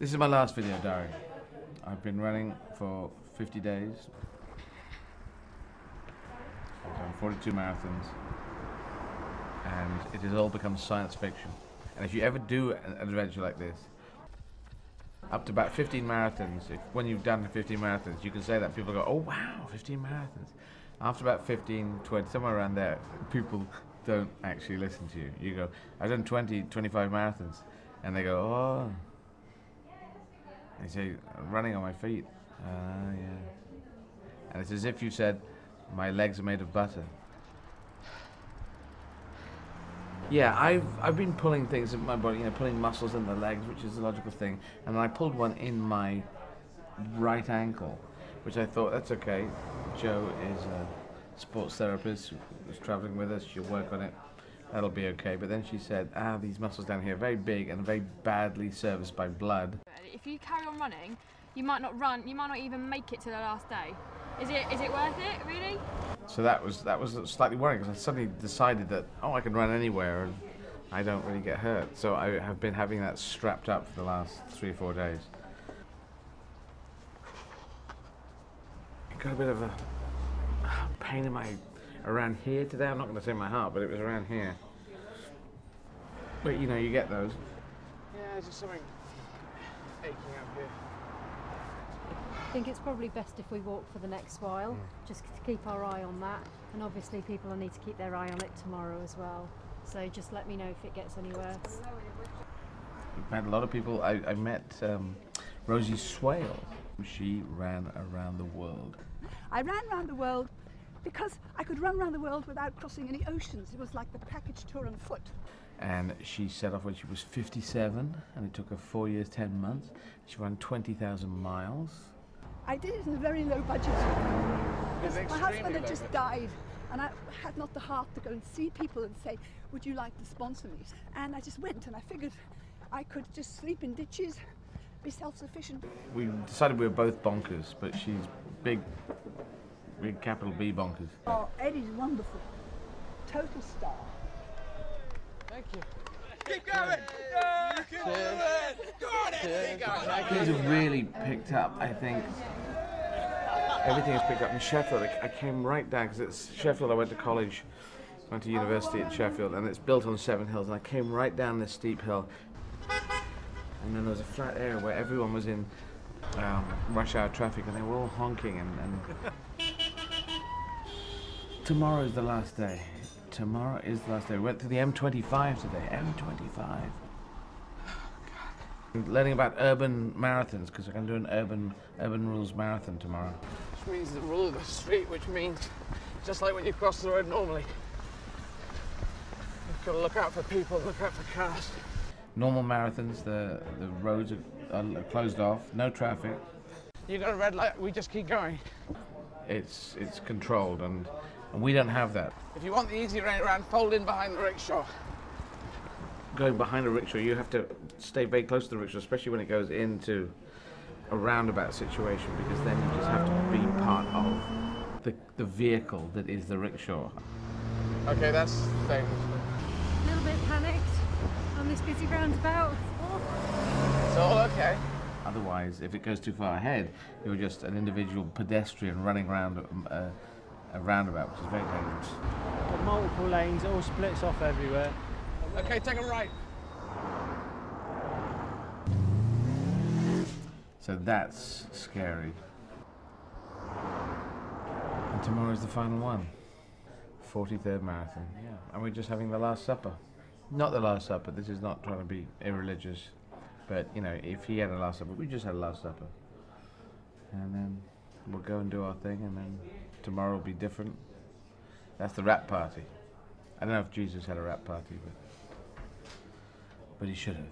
This is my last video diary. I've been running for 50 days. I've done 42 marathons. And it has all become science fiction. And if you ever do an adventure like this, up to about 15 marathons, when you've done 15 marathons, you can say that, people go, oh wow, 15 marathons. After about 15, 20, somewhere around there, people don't actually listen to you. You go, I've done 20, 25 marathons. And they go, oh. They say, I'm running on my feet. Yeah. And it's as if you said, my legs are made of butter. Yeah, I've been pulling things in my body, pulling muscles in the legs, which is a logical thing. And I pulled one in my right ankle, which I thought, that's okay. Jo is a sports therapist who's traveling with us. She'll work on it. That'll be okay. But then she said, these muscles down here are very big and very badly serviced by blood. If you carry on running, you might not even make it to the last day. Is it worth it, really? So that was slightly worrying, because I suddenly decided that, I can run anywhere and I don't really get hurt. So I have been having that strapped up for the last 3 or 4 days. Got a bit of a pain in around here today. I'm not going to say my heart, but it was around here. But you get those. Yeah, there's just something aching up here. I think it's probably best if we walk for the next while, just to keep our eye on that. And obviously people will need to keep their eye on it tomorrow as well. So just let me know if it gets any worse. We've had a lot of people. I met Rosie Swale. She ran around the world. I ran around the world because I could run around the world without crossing any oceans. It was like the package tour on foot. And she set off when she was 57, and it took her 4 years, 10 months. She ran 20,000 miles. I did it in a very low budget. Because my husband had just died, and I had not the heart to go and see people and say, would you like to sponsor me? And I just went, and I figured I could just sleep in ditches, be self-sufficient. We decided we were both bonkers, but she's big capital B bonkers. Oh, Eddie's wonderful. Total star. Thank you. Keep going! You can do it! Got it! Keep going! Things have really picked up, I think. Everything has picked up in Sheffield. I came right down, because it's Sheffield. I went to college, went to university at Sheffield, and it's built on 7 hills. And I came right down this steep hill, and then there was a flat area where everyone was in rush hour traffic, and they were all honking. And tomorrow's the last day. Tomorrow is the last day. We went to the M25 today. M25. Learning about urban marathons, because we're going to do an urban rules marathon tomorrow. Which means the rule of the street, which means just like when you cross the road normally, you've got to look out for people, look out for cars. Normal marathons, the roads are closed off, no traffic. You got a red light, we just keep going. It's controlled, and we don't have that. If you want the easy way around, fold in behind the rickshaw. Going behind a rickshaw, you have to stay very close to the rickshaw, especially when it goes into a roundabout situation, because then you just have to be part of the vehicle that is the rickshaw. Okay, that's dangerous. A little bit panicked on this busy roundabout. It's all okay. Otherwise, if it goes too far ahead, you're just an individual pedestrian running around a roundabout, which is very dangerous. Got multiple lanes, it all splits off everywhere. Okay, take a right. So that's scary. And tomorrow's the final one. 43rd marathon. Yeah. And we're just having the Last Supper. Not the Last Supper, this is not trying to be irreligious. But, if he had a Last Supper, we just had a Last Supper. And then we'll go and do our thing, and then tomorrow will be different. That's the wrap party. I don't know if Jesus had a wrap party, but he should have.